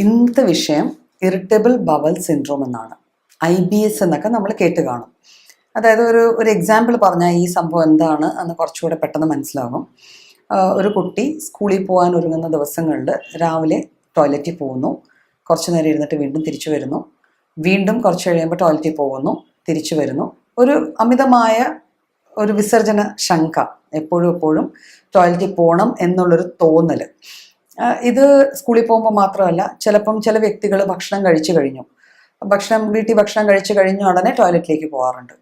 ഇന്നത്തെ വിഷയം irritable bowel syndrome എന്നാണ്. IBS എന്നൊക്കെ നമ്മൾ കേട്ട് കാണും. അതായത് ഒരു എക്സാമ്പിൾ പറഞ്ഞാൽ ഈ സംഭവം എന്താണ് എന്ന് കുറച്ചുകൂടെ പെട്ടെന്ന് മനസ്സിലാകും. ഒരു കുട്ടി സ്കൂളിൽ പോകാൻ ഒരുങ്ങുന്ന ദിവസങ്ങളിൽ രാവിലെ ടോയ്ലറ്റിൽ പോകുന്നു, കുറച്ച് നേരം ഇരുന്നിട്ട് വീണ്ടും തിരിച്ചു വരുന്നു, വീണ്ടും കുറച്ച് കഴിയുമ്പോൾ ടോയ്ലറ്റിൽ പോകുന്നു, തിരിച്ചു വരുന്നു. ഒരു അമിതമായ ഒരു വിസർജന ശങ്ക, എപ്പോഴും ടോയ്ലറ്റിൽ പോകണം എന്നുള്ളൊരു തോന്നൽ. ഇത് സ്കൂളിൽ പോകുമ്പോൾ മാത്രമല്ല, ചിലപ്പം ചില വ്യക്തികൾ ഭക്ഷണം കഴിച്ചു കഴിഞ്ഞു, വീട്ടിൽ ഭക്ഷണം കഴിച്ചു കഴിഞ്ഞ ഉടനെ ടോയ്ലറ്റിലേക്ക് പോകാറുണ്ട്.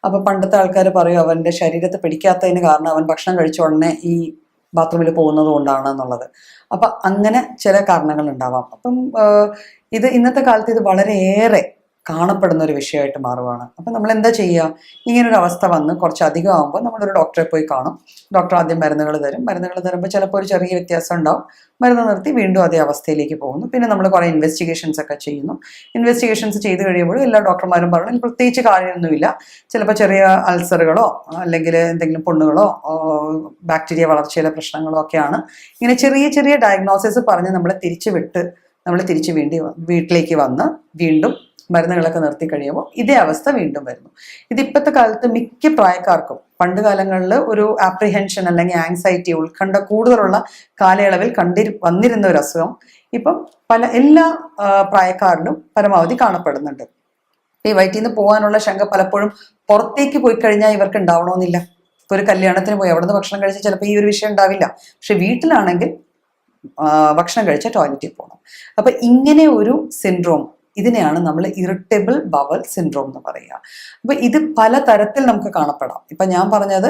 അപ്പോൾ പണ്ടത്തെ ആൾക്കാർ പറയും അവൻ്റെ ശരീരത്തെ പിടിക്കാത്തതിന് കാരണം അവൻ ഭക്ഷണം കഴിച്ച ഉടനെ ഈ ബാത്റൂമിൽ പോകുന്നത് കൊണ്ടാണ് എന്നുള്ളത്. അപ്പം അങ്ങനെ ചില കാരണങ്ങൾ ഉണ്ടാവാം. അപ്പം ഇത് ഇന്നത്തെ കാലത്ത് ഇത് വളരെയേറെ കാണപ്പെടുന്ന ഒരു വിഷയമായിട്ട് മാറുകയാണ്. അപ്പം നമ്മൾ എന്താ ചെയ്യുക? ഇങ്ങനൊരു അവസ്ഥ വന്ന് കുറച്ചധികം ആകുമ്പോൾ നമ്മളൊരു ഡോക്ടറെ പോയി കാണും. ഡോക്ടർ ആദ്യം മരുന്നുകൾ തരുമ്പോൾ ചിലപ്പോൾ ഒരു ചെറിയ വ്യത്യാസം ഉണ്ടാവും. മരുന്ന് നിർത്തി വീണ്ടും അതേ അവസ്ഥയിലേക്ക് പോകുന്നു. പിന്നെ നമ്മൾ കുറേ ഇൻവെസ്റ്റിഗേഷൻസ് ഒക്കെ ചെയ്യുന്നു. ഇൻവെസ്റ്റിഗേഷൻസ് ചെയ്ത് കഴിയുമ്പോൾ എല്ലാ ഡോക്ടർമാരും പറഞ്ഞു പ്രത്യേകിച്ച് കാര്യമൊന്നുമില്ല, ചിലപ്പോൾ ചെറിയ അൾസറുകളോ അല്ലെങ്കിൽ എന്തെങ്കിലും പുണ്ണുകളോ ബാക്ടീരിയ വളർച്ചയിലെ പ്രശ്നങ്ങളോ ഒക്കെയാണ്. ഇങ്ങനെ ചെറിയ ചെറിയ ഡയഗ്നോസിസ് പറഞ്ഞ് നമ്മളെ തിരിച്ച് വീട്ടിലേക്ക് വന്ന് വീണ്ടും മരുന്നുകളൊക്കെ നിർത്തി കഴിയുമ്പോൾ ഇതേ അവസ്ഥ വീണ്ടും വരുന്നു. ഇതിപ്പോഴത്തെ കാലത്ത് മിക്ക പ്രായക്കാർക്കും, പണ്ട് കാലങ്ങളിൽ ഒരു ആപ്രിഹെൻഷൻ അല്ലെങ്കിൽ ആങ്സൈറ്റി, ഉത്കണ്ഠ കൂടുതലുള്ള കാലയളവിൽ വന്നിരുന്ന ഒരു അസുഖം ഇപ്പം എല്ലാ പ്രായക്കാരിലും പരമാവധി കാണപ്പെടുന്നുണ്ട്. ഈ വയറ്റിൽ നിന്ന് പോകാനുള്ള ശങ്ക പലപ്പോഴും പുറത്തേക്ക് പോയി കഴിഞ്ഞാൽ ഇവർക്ക് ഉണ്ടാവണമെന്നില്ല. ഇപ്പോൾ ഒരു കല്യാണത്തിന് പോയി അവിടെ നിന്ന് ഭക്ഷണം കഴിച്ചാൽ ചിലപ്പോൾ ഈ ഒരു വിഷയം ഉണ്ടാവില്ല. പക്ഷെ വീട്ടിലാണെങ്കിൽ ഭക്ഷണം കഴിച്ചാൽ ടോയ്ലറ്റിൽ പോകണം. അപ്പം ഇങ്ങനെ ഒരു സിൻഡ്രോം, ഇതിനെയാണ് നമ്മൾ ഇറിറ്റബിൾ ബവൽ സിൻഡ്രോം എന്ന് പറയുക. അപ്പൊ ഇത് പല തരത്തിൽ നമുക്ക് കാണപ്പെടാം. ഇപ്പൊ ഞാൻ പറഞ്ഞത്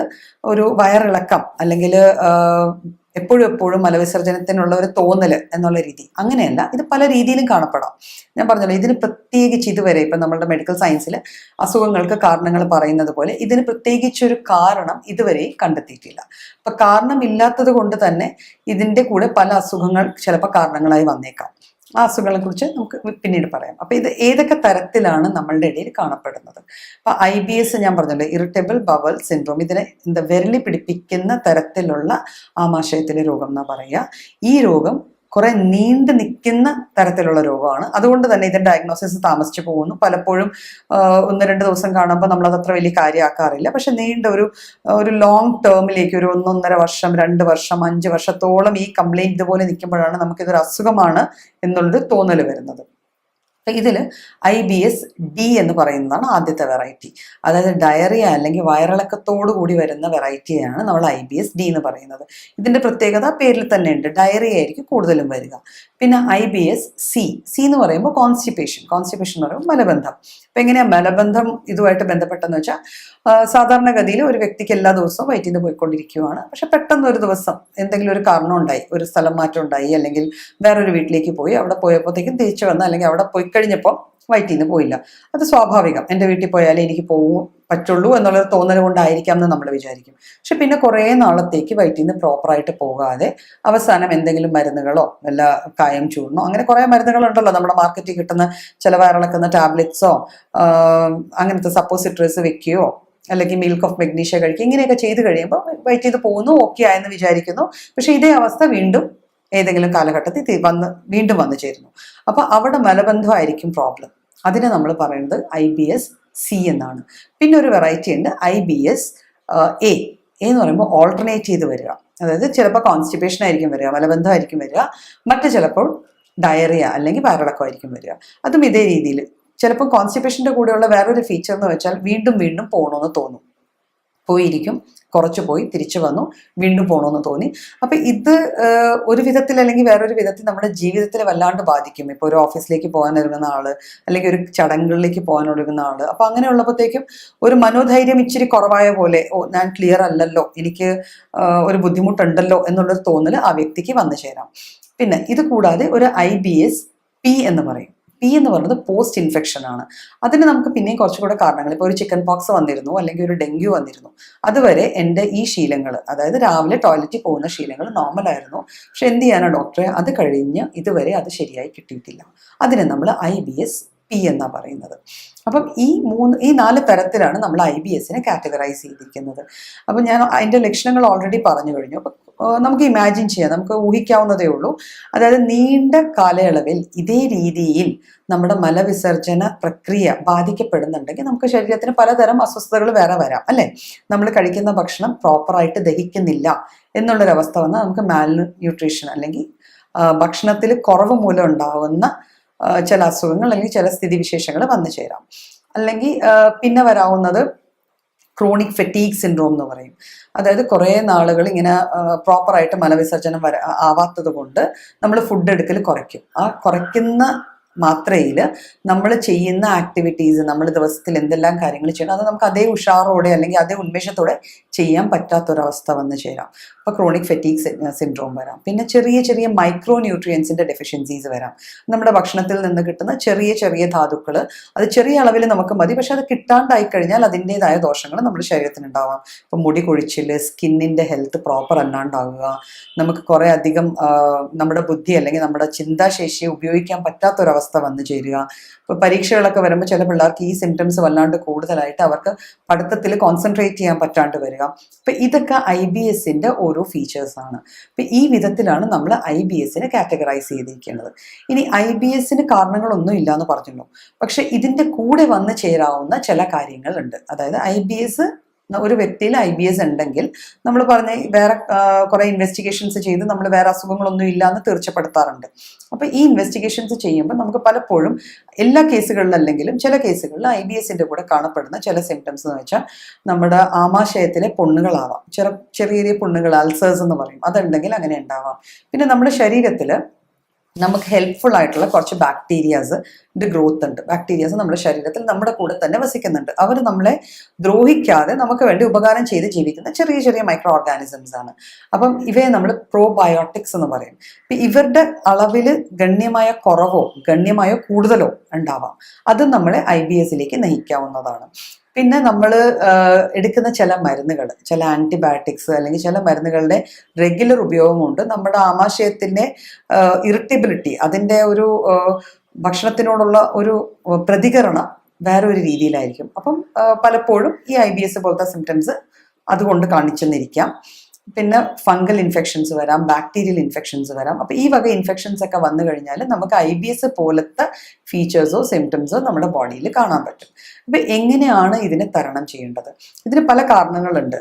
ഒരു വയറിളക്കം അല്ലെങ്കിൽ എപ്പോഴും മലവിസർജനത്തിനുള്ള ഒരു തോന്നല് എന്നുള്ള രീതി, അങ്ങനെയല്ല. ഇത് പല രീതിയിലും കാണപ്പെടാം. ഞാൻ പറഞ്ഞല്ലോ, ഇതിന് പ്രത്യേകിച്ച് ഇതുവരെ ഇപ്പം നമ്മളുടെ മെഡിക്കൽ സയൻസിൽ അസുഖങ്ങൾക്ക് കാരണങ്ങൾ പറയുന്നത് പോലെ ഇതിന് പ്രത്യേകിച്ചൊരു കാരണം ഇതുവരെ കണ്ടെത്തിയിട്ടില്ല. അപ്പൊ കാരണമില്ലാത്തത് കൊണ്ട് തന്നെ ഇതിൻ്റെ കൂടെ പല അസുഖങ്ങൾ ചിലപ്പോൾ കാരണങ്ങളായി വന്നേക്കാം. ആ അസുഖങ്ങളെ കുറിച്ച് നമുക്ക് പിന്നീട് പറയാം. അപ്പൊ ഇത് ഏതൊക്കെ തരത്തിലാണ് നമ്മളുടെ ഇടയിൽ കാണപ്പെടുന്നത്? അപ്പൊ IBS ഞാൻ പറഞ്ഞല്ലോ, ഇറിറ്റബിൾ ബവൽ സിൻഡ്രോം, ഇതിനെ വിരലി പിടിപ്പിക്കുന്ന തരത്തിലുള്ള ആമാശയത്തിലെ രോഗം എന്നാ പറയുക. ഈ രോഗം കുറെ നീണ്ടു നിൽക്കുന്ന തരത്തിലുള്ള രോഗമാണ്. അതുകൊണ്ട് തന്നെ ഇതിന്റെ ഡയഗ്നോസിസ് താമസിച്ചു പോകുന്നു. പലപ്പോഴും 1-2 ദിവസം കാണുമ്പോൾ നമ്മളത് അത്ര വലിയ കാര്യമാക്കാറില്ല. പക്ഷെ നീണ്ട ഒരു ലോങ് ടേമിലേക്ക്, ഒരു 1.5 വർഷം, 2 വർഷം, 5 വർഷത്തോളം ഈ കംപ്ലൈൻറ്റ് ഇതുപോലെ നിൽക്കുമ്പോഴാണ് നമുക്കിതൊരു അസുഖമാണ് എന്നുള്ളൊരു തോന്നൽ വരുന്നത്. ഇതിൽ IBS D എന്ന് പറയുന്നതാണ് ആദ്യത്തെ വെറൈറ്റി. അതായത് ഡയറിയ അല്ലെങ്കിൽ വയറിളക്കത്തോടു കൂടി വരുന്ന വെറൈറ്റിയാണ് നമ്മൾ IBS D എന്ന് പറയുന്നത്. ഇതിന്റെ പ്രത്യേകത പേരിൽ തന്നെ ഉണ്ട്, ഡയറിയ ആയിരിക്കും കൂടുതലും വരിക. പിന്നെ IBS C എന്ന് പറയുമ്പോൾ കോൺസ്റ്റിപ്പേഷൻ എന്ന് പറയുമ്പോൾ മലബന്ധം. അപ്പൊ എങ്ങനെയാ മലബന്ധം ഇതുമായിട്ട് ബന്ധപ്പെട്ടെന്ന് വെച്ചാൽ, സാധാരണഗതിയിൽ ഒരു വ്യക്തിക്ക് എല്ലാ ദിവസവും വയറ്റിൽ നിന്ന് പോയിക്കൊണ്ടിരിക്കുകയാണ്. പക്ഷെ പെട്ടെന്ന് ഒരു ദിവസം എന്തെങ്കിലും ഒരു കാരണം ഉണ്ടായി, ഒരു സ്ഥലം മാറ്റം ഉണ്ടായി, അല്ലെങ്കിൽ വേറൊരു വീട്ടിലേക്ക് പോയി, അവിടെ പോയപ്പോഴത്തേക്കും തിരിച്ചു വന്ന്, അല്ലെങ്കിൽ അവിടെ പോയി കഴിഞ്ഞപ്പോൾ വയറ്റിൽ നിന്ന് പോയില്ല. അത് സ്വാഭാവികം. എൻ്റെ വീട്ടിൽ പോയാലേ എനിക്ക് പറ്റുള്ളൂ എന്നുള്ളൊരു തോന്നൽ കൊണ്ടായിരിക്കാം എന്ന് നമ്മൾ വിചാരിക്കും. പക്ഷെ പിന്നെ കുറേ നാളത്തേക്ക് വയറ്റിൽ നിന്ന് പ്രോപ്പറായിട്ട് പോകാതെ അവസാനം എന്തെങ്കിലും മരുന്നുകളോ വല്ല കായം ചൂർന്നോ, അങ്ങനെ കുറേ മരുന്നുകളുണ്ടല്ലോ നമ്മുടെ മാർക്കറ്റിൽ കിട്ടുന്ന, ചില വയറിളക്കുന്ന ടാബ്ലറ്റ്സോ അങ്ങനത്തെ സപ്പോസിറ്ററീസ് വെക്കുകയോ അല്ലെങ്കിൽ മിൽക്ക് ഓഫ് മെഗ്നീഷ്യ കഴിക്കുക, ഇങ്ങനെയൊക്കെ ചെയ്ത് കഴിയുമ്പോൾ വയറ്റിൽ നിന്ന് പോകുന്നു, ഓക്കെ ആയെന്ന് വിചാരിക്കുന്നു. പക്ഷെ ഇതേ അവസ്ഥ വീണ്ടും ഏതെങ്കിലും കാലഘട്ടത്തിൽ വീണ്ടും വന്നു ചേരുന്നു. അപ്പൊ അവിടെ മലബന്ധമായിരിക്കും പ്രോബ്ലം. അതിനെ നമ്മൾ പറയുന്നത് IBS C എന്നാണ്. പിന്നെ ഒരു വെറൈറ്റി ഉണ്ട് IBS A എന്ന് പറയുമ്പോൾ ഓൾട്ടർനേറ്റ് ചെയ്ത് വരിക. അതായത് ചിലപ്പോൾ കോൺസ്റ്റിപ്പേഷൻ ആയിരിക്കും വരിക, മലബന്ധമായിരിക്കും വരിക, മറ്റു ചിലപ്പോൾ ഡയറിയ അല്ലെങ്കിൽ വയറിളക്കമായിരിക്കും വരിക. അതും ഇതേ രീതിയിൽ. ചിലപ്പോൾ കോൺസ്റ്റിപ്പേഷൻ്റെ കൂടെയുള്ള വേറൊരു ഫീച്ചർ എന്ന് വെച്ചാൽ വീണ്ടും പോകണമെന്ന് തോന്നും. പോയിരിക്കും, കുറച്ച് പോയി തിരിച്ചു വന്നു, വീണ്ടും പോകണമെന്ന് തോന്നി. അപ്പം ഇത് ഒരു വിധത്തിൽ അല്ലെങ്കിൽ വേറൊരു വിധത്തിൽ നമ്മുടെ ജീവിതത്തിൽ വല്ലാണ്ട് ബാധിക്കും. ഇപ്പോൾ ഒരു ഓഫീസിലേക്ക് പോകാൻ ഒരുങ്ങുന്ന ആള്, അല്ലെങ്കിൽ ഒരു ചടങ്ങുകളിലേക്ക് പോകാൻ ഒരുങ്ങുന്ന ആള്, അപ്പം അങ്ങനെ ഉള്ളപ്പോഴത്തേക്കും ഒരു മനോധൈര്യം ഇച്ചിരി കുറവായ പോലെ, ഞാൻ ക്ലിയർ അല്ലല്ലോ, എനിക്ക് ഒരു ബുദ്ധിമുട്ടുണ്ടല്ലോ എന്നുള്ളൊരു തോന്നൽ ആ വ്യക്തിക്ക് വന്നു ചേരാം. പിന്നെ ഇത് കൂടാതെ ഒരു IBS P എന്ന് പറയും. P എന്ന് പറയുന്നത് പോസ്റ്റ് ഇൻഫെക്ഷൻ ആണ്. അതിന് നമുക്ക് പിന്നെയും കുറച്ചുകൂടെ കാരണങ്ങൾ, ഇപ്പോൾ ഒരു ചിക്കൻ പോക്സ് വന്നിരുന്നു, അല്ലെങ്കിൽ ഒരു ഡെങ്കു വന്നിരുന്നു, അതുവരെ എൻ്റെ ഈ ശീലങ്ങൾ, അതായത് രാവിലെ ടോയ്ലറ്റിൽ പോകുന്ന ശീലങ്ങൾ നോർമലായിരുന്നു. പക്ഷെ എന്ത് ചെയ്യാനോ ഡോക്ടറെ, അത് കഴിഞ്ഞ് ഇതുവരെ അത് ശരിയായി കിട്ടിയിട്ടില്ല. അതിനെ നമ്മൾ IBS പി എന്നാണ് പറയുന്നത്. അപ്പം ഈ 4 തരത്തിലാണ് നമ്മൾ IBSനെ കാറ്റഗറൈസ് ചെയ്തിരിക്കുന്നത്. അപ്പം ഞാൻ അതിൻ്റെ ലക്ഷണങ്ങൾ ഓൾറെഡി പറഞ്ഞു കഴിഞ്ഞു. അപ്പം നമുക്ക് ഇമാജിൻ ചെയ്യാം, നമുക്ക് ഊഹിക്കാവുന്നതേ ഉള്ളൂ. അതായത് നീണ്ട കാലയളവിൽ ഇതേ രീതിയിൽ നമ്മുടെ മലവിസർജന പ്രക്രിയ ബാധിക്കപ്പെടുന്നുണ്ടെങ്കിൽ നമുക്ക് ശരീരത്തിന് പലതരം അസ്വസ്ഥതകൾ വേറെ വരാം, അല്ലേ? നമ്മൾ കഴിക്കുന്ന ഭക്ഷണം പ്രോപ്പറായിട്ട് ദഹിക്കുന്നില്ല എന്നുള്ളൊരവസ്ഥ വന്നാൽ നമുക്ക് ന്യൂട്രീഷൻ അല്ലെങ്കിൽ ഭക്ഷണത്തിൽ കുറവ് മൂലം ഉണ്ടാവുന്ന ചില അസുഖങ്ങൾ അല്ലെങ്കിൽ ചില സ്ഥിതിവിശേഷങ്ങൾ വന്നു ചേരാം. അല്ലെങ്കിൽ പിന്നെ വരാവുന്നത് ക്രോണിക് ഫെറ്റീഗ് സിൻഡ്രോം എന്ന് പറയും. അതായത് കുറേ നാളുകൾ ഇങ്ങനെ പ്രോപ്പറായിട്ട് മലവിസർജനം ആവാത്തത് കൊണ്ട് നമ്മൾ ഫുഡ് എടുക്കൽ കുറയ്ക്കും. ആ കുറയ്ക്കുന്ന മാത്രയിൽ നമ്മൾ ചെയ്യുന്ന ആക്ടിവിറ്റീസ്, നമ്മൾ ദിവസത്തിൽ എന്തെല്ലാം കാര്യങ്ങൾ ചെയ്യണം, അത് നമുക്ക് അതേ ഉഷാറോടെ അല്ലെങ്കിൽ അതേ ഉന്മേഷത്തോടെ ചെയ്യാൻ പറ്റാത്തൊരവസ്ഥ വന്ന് ചേരാം. അപ്പോൾ ക്രോണിക് ഫെറ്റീഗ് സിൻഡ്രോം വരാം. പിന്നെ ചെറിയ ചെറിയ മൈക്രോ ന്യൂട്രിയൻസിൻ്റെ ഡെഫിഷ്യൻസീസ് വരാം. നമ്മുടെ ഭക്ഷണത്തിൽ നിന്ന് കിട്ടുന്ന ചെറിയ ചെറിയ ധാതുക്കൾ അത് ചെറിയ അളവിൽ നമുക്ക് മതി, പക്ഷെ അത് കിട്ടാണ്ടായി കഴിഞ്ഞാൽ അതിൻ്റെതായ ദോഷങ്ങൾ നമ്മുടെ ശരീരത്തിനുണ്ടാവാം. ഇപ്പം മുടി കൊഴിച്ചിൽ, സ്കിന്നിൻ്റെ ഹെൽത്ത് പ്രോപ്പർ അല്ലാണ്ടാവുക, നമുക്ക് കുറേ അധികം നമ്മുടെ ബുദ്ധി അല്ലെങ്കിൽ നമ്മുടെ ചിന്താശേഷിയെ ഉപയോഗിക്കാൻ പറ്റാത്തൊരവസ്ഥ വന്നു ചേരുക. ഇപ്പോൾ പരീക്ഷകളൊക്കെ വരുമ്പോൾ ചില പിള്ളേർക്ക് ഈ സിംറ്റംസ് വല്ലാണ്ട് കൂടുതലായിട്ട് അവർക്ക് പഠിത്തത്തിൽ കോൺസെൻട്രേറ്റ് ചെയ്യാൻ പറ്റാണ്ട് വരിക. അപ്പം ഇതൊക്കെ IBSൻ്റെ ഓരോ ഫീച്ചേഴ്സാണ്. അപ്പം ഈ വിധത്തിലാണ് നമ്മൾ IBSനെ കാറ്റഗറൈസ് ചെയ്തിരിക്കുന്നത്. ഇനി IBSന് കാരണങ്ങളൊന്നും ഇല്ല എന്ന് പറഞ്ഞല്ലോ, പക്ഷെ ഇതിൻ്റെ കൂടെ വന്ന് ചേരാവുന്ന ചില കാര്യങ്ങളുണ്ട്. അതായത് ഒരു വ്യക്തിയിൽ IBS ഉണ്ടെങ്കിൽ നമ്മൾ പറഞ്ഞ വേറെ കുറേ ഇൻവെസ്റ്റിഗേഷൻസ് ചെയ്ത് നമ്മൾ വേറെ അസുഖങ്ങളൊന്നും ഇല്ല എന്ന് തീർച്ചപ്പെടുത്താറുണ്ട്. അപ്പോൾ ഈ ഇൻവെസ്റ്റിഗേഷൻസ് ചെയ്യുമ്പോൾ നമുക്ക് പലപ്പോഴും എല്ലാ കേസുകളിലല്ലെങ്കിലും ചില കേസുകളിൽ IBSൻ്റെ കൂടെ കാണപ്പെടുന്ന ചില സിംറ്റംസ് എന്ന് വെച്ചാൽ നമ്മുടെ ആമാശയത്തിലെ പുണ്ണുകളാവാം, ചെറിയ ചെറിയ പുണ്ണുകൾ, അൾസേഴ്സ് എന്ന് പറയും, അതുണ്ടെങ്കിൽ അങ്ങനെ ഉണ്ടാവാം. പിന്നെ നമ്മുടെ ശരീരത്തിൽ നമുക്ക് ഹെൽപ്ഫുൾ ആയിട്ടുള്ള കുറച്ച് ബാക്ടീരിയാസ് ഗ്രോത്ത് ഉണ്ട്. ബാക്ടീരിയാസ് നമ്മുടെ ശരീരത്തിൽ നമ്മുടെ കൂടെ തന്നെ വസിക്കുന്നുണ്ട്. അവർ നമ്മളെ ദ്രോഹിക്കാതെ നമുക്ക് വേണ്ടി ഉപകാരം ചെയ്ത് ജീവിക്കുന്ന ചെറിയ ചെറിയ മൈക്രോ ഓർഗാനിസംസ് ആണ്. അപ്പം ഇവയെ നമ്മൾ പ്രോബയോട്ടിക്സ് എന്ന് പറയും. ഇവരുടെ അളവിൽ ഗണ്യമായ കുറവോ ഗണ്യമായോ കൂടുതലോ ഉണ്ടാവാം. അത് നമ്മളെ IBSലേക്ക് നയിക്കാവുന്നതാണ്. പിന്നെ നമ്മൾ എടുക്കുന്ന ചില മരുന്നുകൾ, ചില ആൻറ്റിബയോട്ടിക്സ് അല്ലെങ്കിൽ ചില മരുന്നുകളുടെ റെഗുലർ ഉപയോഗം കൊണ്ട് നമ്മുടെ ആമാശയത്തിൻ്റെ ഇറിറ്റബിലിറ്റി, അതിൻ്റെ ഒരു ഭക്ഷണത്തിനോടുള്ള ഒരു പ്രതികരണം വേറെ ഒരു രീതിയിലായിരിക്കും. അപ്പം പലപ്പോഴും ഈ IBS പോലത്തെ സിംറ്റംസ് അതുകൊണ്ട് കാണിച്ചെന്നിരിക്കാം. പിന്നെ ഫംഗൽ ഇൻഫെക്ഷൻസ് വരാം, ബാക്ടീരിയൽ ഇൻഫെക്ഷൻസ് വരാം. അപ്പോൾ ഈ വക ഇൻഫെക്ഷൻസ് ഒക്കെ വന്നു കഴിഞ്ഞാൽ നമുക്ക് IBS പോലത്തെ ഫീച്ചേഴ്സോ സിംറ്റംസോ നമ്മുടെ ബോഡിയിൽ കാണാൻ പറ്റും. അപ്പോൾ എങ്ങനെയാണ് ഇതിനെ തരണം ചെയ്യേണ്ടത്? ഇതിന് പല കാരണങ്ങളുണ്ട്.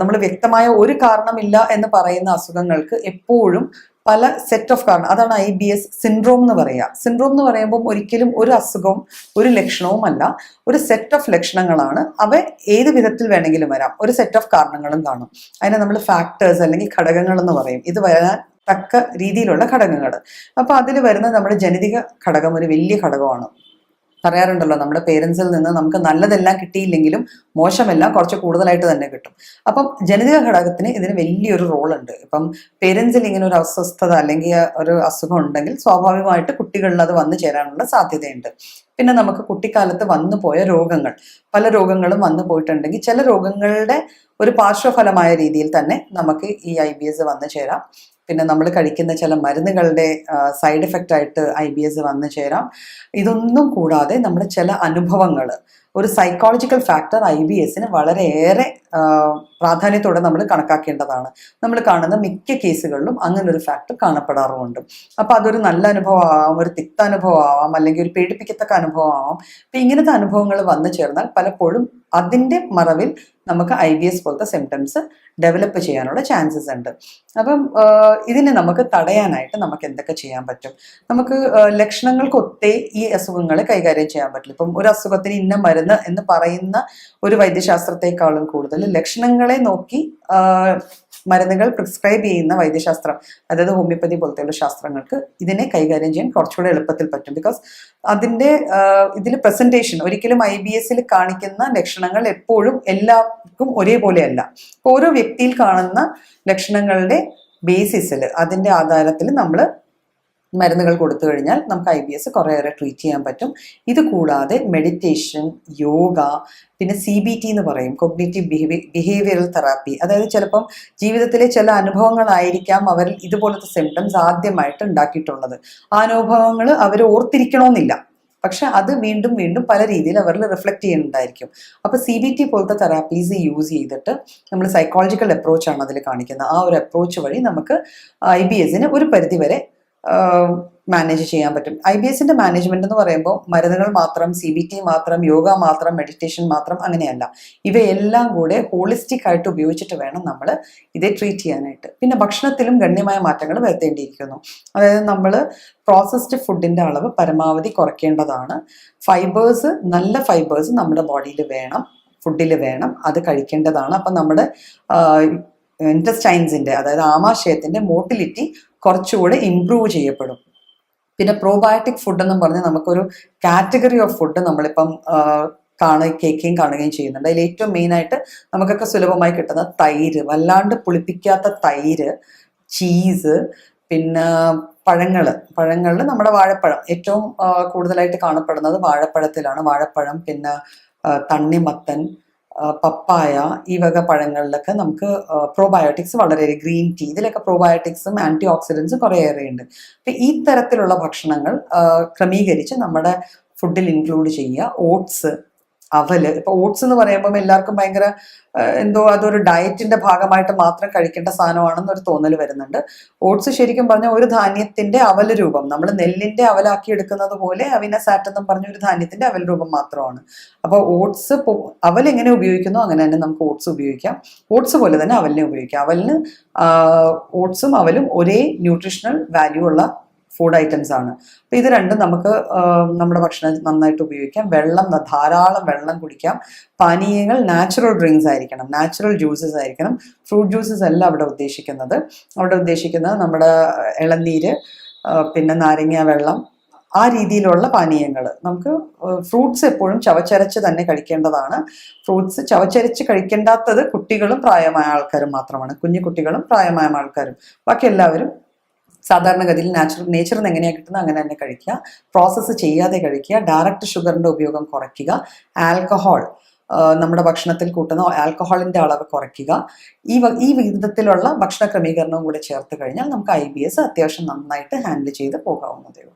നമ്മൾ വ്യക്തമായ ഒരു കാരണമില്ല എന്ന് പറയുന്ന അസുഖങ്ങൾക്ക് എപ്പോഴും പല സെറ്റ് ഓഫ് കാരണം, അതാണ് IBS സിൻഡ്രോം എന്ന് പറയുക. സിൻഡ്രോം എന്ന് പറയുമ്പോൾ ഒരിക്കലും ഒരു അസുഖവും ഒരു ലക്ഷണവും അല്ല, ഒരു സെറ്റ് ഓഫ് ലക്ഷണങ്ങളാണ്. അവ ഏത് വിധത്തിൽ വേണമെങ്കിലും വരാം. ഒരു സെറ്റ് ഓഫ് കാരണങ്ങളും കാണും. അതിനെ നമ്മൾ ഫാക്ടേഴ്സ് അല്ലെങ്കിൽ ഘടകങ്ങൾ എന്ന് പറയും. ഇത് വരാൻ തക്ക രീതിയിലുള്ള ഘടകങ്ങൾ. അപ്പോൾ അതിൽ വരുന്ന നമ്മുടെ ജനിതക ഘടകം ഒരു വലിയ ഘടകമാണ്. പറയാറുണ്ടല്ലോ, നമ്മുടെ പേരൻസിൽ നിന്ന് നമുക്ക് നല്ലതെല്ലാം കിട്ടിയില്ലെങ്കിലും മോശമെല്ലാം കുറച്ച് കൂടുതലായിട്ട് തന്നെ കിട്ടും. അപ്പം ജനിതക ഘടകത്തിന് ഇതിന് വലിയൊരു റോളുണ്ട്. ഇപ്പം പേരൻസിൽ ഇങ്ങനെ ഒരു അസ്വസ്ഥത അല്ലെങ്കിൽ ഒരു അസുഖം ഉണ്ടെങ്കിൽ സ്വാഭാവികമായിട്ട് കുട്ടികളിൽ അത് വന്നു ചേരാനുള്ള സാധ്യതയുണ്ട്. പിന്നെ നമുക്ക് കുട്ടിക്കാലത്ത് വന്നു പോയ രോഗങ്ങൾ, പല രോഗങ്ങളും വന്നു പോയിട്ടുണ്ടെങ്കിൽ ചില രോഗങ്ങളുടെ ഒരു പാർശ്വഫലമായ രീതിയിൽ തന്നെ നമുക്ക് ഈ IBS വന്നു ചേരാം. പിന്നെ നമ്മൾ കഴിക്കുന്ന ചില മരുന്നുകളുടെ സൈഡ് എഫക്റ്റ് ആയിട്ട് IBS വന്നു ചേരാം. ഇതൊന്നും കൂടാതെ നമ്മുടെ ചില അനുഭവങ്ങൾ, ഒരു സൈക്കോളജിക്കൽ ഫാക്ടർ IBSന് വളരെയേറെ പ്രാധാന്യത്തോടെ നമ്മൾ കണക്കാക്കേണ്ടതാണ്. നമ്മൾ കാണുന്ന മിക്ക കേസുകളിലും അങ്ങനെ ഒരു ഫാക്ടർ കാണപ്പെടാറുമുണ്ട്. അപ്പോൾ അതൊരു നല്ല അനുഭവം ആവാം, ഒരു തിക്ത അനുഭവം ആവാം, അല്ലെങ്കിൽ ഒരു പേടിപ്പിക്കത്തക്ക അനുഭവം ആവാം. അപ്പം ഇങ്ങനത്തെ അനുഭവങ്ങൾ വന്നു ചേർന്നാൽ പലപ്പോഴും അതിൻ്റെ മറവിൽ നമുക്ക് IBS പോലത്തെ സിംറ്റംസ് ഡെവലപ്പ് ചെയ്യാനുള്ള ചാൻസസ് ഉണ്ട്. അപ്പം ഇതിനെ നമുക്ക് തടയാനായിട്ട് നമുക്ക് എന്തൊക്കെ ചെയ്യാൻ പറ്റും? നമുക്ക് ലക്ഷണങ്ങൾക്കൊത്തേ ഈ അസുഖങ്ങളെ കൈകാര്യം ചെയ്യാൻ പറ്റില്ല. ഇപ്പം ഒരു അസുഖത്തിന് ഇന്ന മരുന്ന് എന്ന് പറയുന്ന ഒരു വൈദ്യശാസ്ത്രത്തെക്കാളും കൂടുതൽ ലക്ഷണങ്ങളെ നോക്കി മരുന്നുകൾ പ്രിസ്ക്രൈബ് ചെയ്യുന്ന വൈദ്യശാസ്ത്രം, അതായത് ഹോമിയോപ്പതി പോലത്തെയുള്ള ശാസ്ത്രങ്ങൾക്ക് ഇതിനെ കൈകാര്യം ചെയ്യാൻ കുറച്ചുകൂടെ എളുപ്പത്തിൽ പറ്റും. ബിക്കോസ് അതിൻ്റെ ഇതിൽ പ്രസൻറ്റേഷൻ ഒരിക്കലും IBSൽ കാണിക്കുന്ന ലക്ഷണങ്ങൾ എപ്പോഴും എല്ലാവർക്കും ഒരേപോലെയല്ല. ഓരോ വ്യക്തിയിൽ കാണുന്ന ലക്ഷണങ്ങളുടെ ബേസിസിൽ, അതിൻ്റെ ആധാരത്തിൽ നമ്മൾ മരുന്നുകൾ കൊടുത്തു കഴിഞ്ഞാൽ നമുക്ക് IBS കുറേയേറെ ട്രീറ്റ് ചെയ്യാൻ പറ്റും. ഇത് കൂടാതെ മെഡിറ്റേഷൻ, യോഗ, പിന്നെ CBT എന്ന് പറയും, കോഗ്നിറ്റീവ് ബിഹേവിയറൽ തെറാപ്പി. അതായത് ചിലപ്പം ജീവിതത്തിലെ ചില അനുഭവങ്ങളായിരിക്കാം അവരിൽ ഇതുപോലത്തെ സിംറ്റംസ് ആദ്യമായിട്ട് ഉണ്ടാക്കിയിട്ടുള്ളത്. ആ അനുഭവങ്ങൾ അവർ ഓർത്തിരിക്കണമെന്നില്ല. പക്ഷെ അത് വീണ്ടും വീണ്ടും പല രീതിയിൽ അവരിൽ റിഫ്ലക്ട് ചെയ്യുന്നുണ്ടായിരിക്കും. അപ്പോൾ CBT പോലത്തെ തെറാപ്പീസ് യൂസ് ചെയ്തിട്ട് നമ്മൾ സൈക്കോളജിക്കൽ അപ്രോച്ചാണ് അതിൽ കാണിക്കുന്നത്. ആ ഒരു അപ്രോച്ച് വഴി നമുക്ക് IBSന് ഒരു പരിധിവരെ മാനേജ് ചെയ്യാൻ പറ്റും. IBSന്റെ മാനേജ്മെന്റ് എന്ന് പറയുമ്പോൾ മരുന്നുകൾ മാത്രം, CBT മാത്രം, യോഗ മാത്രം, മെഡിറ്റേഷൻ മാത്രം അങ്ങനെയല്ല. ഇവയെല്ലാം കൂടെ ഹോളിസ്റ്റിക് ആയിട്ട് ഉപയോഗിച്ചിട്ട് വേണം നമ്മൾ ഇതേ ട്രീറ്റ് ചെയ്യാനായിട്ട്. പിന്നെ ഭക്ഷണത്തിലും ഗണ്യമായ മാറ്റങ്ങൾ വരുത്തേണ്ടിയിരിക്കുന്നു. അതായത് നമ്മൾ പ്രോസസ്ഡ് ഫുഡിന്റെ അളവ് പരമാവധി കുറയ്ക്കേണ്ടതാണ്. ഫൈബേഴ്സ്, നല്ല ഫൈബേഴ്സ് നമ്മുടെ ബോഡിയിൽ വേണം, ഫുഡിൽ വേണം, അത് കഴിക്കേണ്ടതാണ്. അപ്പം നമ്മുടെ ഇൻറ്റസ്റ്റൈൻസിന്റെ, അതായത് ആമാശയത്തിന്റെ മോട്ടിലിറ്റി കുറച്ചുകൂടെ ഇംപ്രൂവ് ചെയ്യപ്പെടും. പിന്നെ പ്രോബയോട്ടിക് ഫുഡ് എന്നും പറഞ്ഞ് നമുക്കൊരു കാറ്റഗറി ഓഫ് ഫുഡ് നമ്മളിപ്പം കേൾക്കുകയും കാണുകയും ചെയ്യുന്നുണ്ട്. അതിൽ ഏറ്റവും മെയിനായിട്ട് നമുക്കൊക്കെ സുലഭമായി കിട്ടുന്ന തൈര്, വല്ലാണ്ട് പുളിപ്പിക്കാത്ത തൈര്, ചീസ്, പിന്നെ പഴങ്ങളിൽ നമ്മുടെ വാഴപ്പഴം ഏറ്റവും കൂടുതലായിട്ട് കാണപ്പെടുന്നത് വാഴപ്പഴത്തിലാണ്. വാഴപ്പഴം, പിന്നെ തണ്ണിമത്തൻ, പപ്പായ, ഈ വക പഴങ്ങളിലൊക്കെ നമുക്ക് പ്രോബയോട്ടിക്സ് വളരെയേറെ, ഗ്രീൻ ടീ, ഇതിലൊക്കെ പ്രോബയോട്ടിക്സും ആൻറ്റി ഓക്സിഡൻസും കുറേയേറെ ഉണ്ട്. അപ്പം ഈ തരത്തിലുള്ള ഭക്ഷണങ്ങൾ ക്രമീകരിച്ച് നമ്മുടെ ഫുഡിൽ ഇൻക്ലൂഡ് ചെയ്യുക. ഓട്സ്, അവല്. ഇപ്പൊ ഓട്സ് എന്ന് പറയുമ്പോൾ എല്ലാവർക്കും ഭയങ്കര എന്തോ അതൊരു ഡയറ്റിന്റെ ഭാഗമായിട്ട് മാത്രം കഴിക്കേണ്ട സാധനമാണെന്നൊരു തോന്നൽ വരുന്നുണ്ട്. ഓട്സ് ശരിക്കും പറഞ്ഞാൽ ഒരു ധാന്യത്തിന്റെ അവൽ രൂപം, നമ്മൾ നെല്ലിന്റെ അവലാക്കി എടുക്കുന്നത് പോലെ അവിനസാറ്റ് എന്നും പറഞ്ഞ ഒരു ധാന്യത്തിന്റെ അവൽ രൂപം മാത്രമാണ്. അപ്പോൾ ഓട്സ്, അവൽ എങ്ങനെ ഉപയോഗിക്കുന്നോ അങ്ങനെ തന്നെ നമുക്ക് ഓട്സ് ഉപയോഗിക്കാം. ഓട്സ് പോലെ തന്നെ അവലിനെ ഉപയോഗിക്കാം. അവലിന് ഓട്സും അവലും ഒരേ ന്യൂട്രീഷണൽ വാല്യൂ ഉള്ള ഫുഡ് ഐറ്റംസ് ആണ്. അപ്പം ഇത് രണ്ടും നമുക്ക് നമ്മുടെ ഭക്ഷണം നന്നായിട്ട് ഉപയോഗിക്കാം. ധാരാളം വെള്ളം കുടിക്കാം. പാനീയങ്ങൾ നാച്ചുറൽ ഡ്രിങ്ക്സ് ആയിരിക്കണം, നാച്ചുറൽ ജ്യൂസസ് ആയിരിക്കണം. ഫ്രൂട്ട് ജ്യൂസസ് അല്ല അവിടെ ഉദ്ദേശിക്കുന്നത് നമ്മുടെ ഇളനീര്, പിന്നെ നാരങ്ങ വെള്ളം, ആ രീതിയിലുള്ള പാനീയങ്ങൾ. നമുക്ക് ഫ്രൂട്ട്സ് എപ്പോഴും ചവച്ചരച്ച് തന്നെ കഴിക്കേണ്ടതാണ്. ഫ്രൂട്ട്സ് ചവച്ചരച്ച് കഴിക്കേണ്ടാത്തത് കുട്ടികളും പ്രായമായ ആൾക്കാരും മാത്രമാണ്. കുഞ്ഞു കുട്ടികളും പ്രായമായ ആൾക്കാരും. ബാക്കി എല്ലാവരും സാധാരണഗതിയിൽ നേച്ചറിൽ നിന്ന് എങ്ങനെയാണ് കിട്ടുന്നത് അങ്ങനെ തന്നെ കഴിക്കുക. പ്രോസസ്സ് ചെയ്യാതെ കഴിക്കുക. ഡയറക്റ്റ് ഷുഗറിൻ്റെ ഉപയോഗം കുറയ്ക്കുക. ആൽക്കഹോൾ, നമ്മുടെ ഭക്ഷണത്തിൽ കൂട്ടുന്ന ആൽക്കഹോളിൻ്റെ അളവ് കുറയ്ക്കുക. ഈ വിധത്തിലുള്ള ഭക്ഷണ ക്രമീകരണവും കൂടെ ചേർത്ത് കഴിഞ്ഞാൽ നമുക്ക് IBS അത്യാവശ്യം നന്നായിട്ട് ഹാൻഡിൽ ചെയ്ത് പോകാവുന്നതേ ഉള്ളൂ.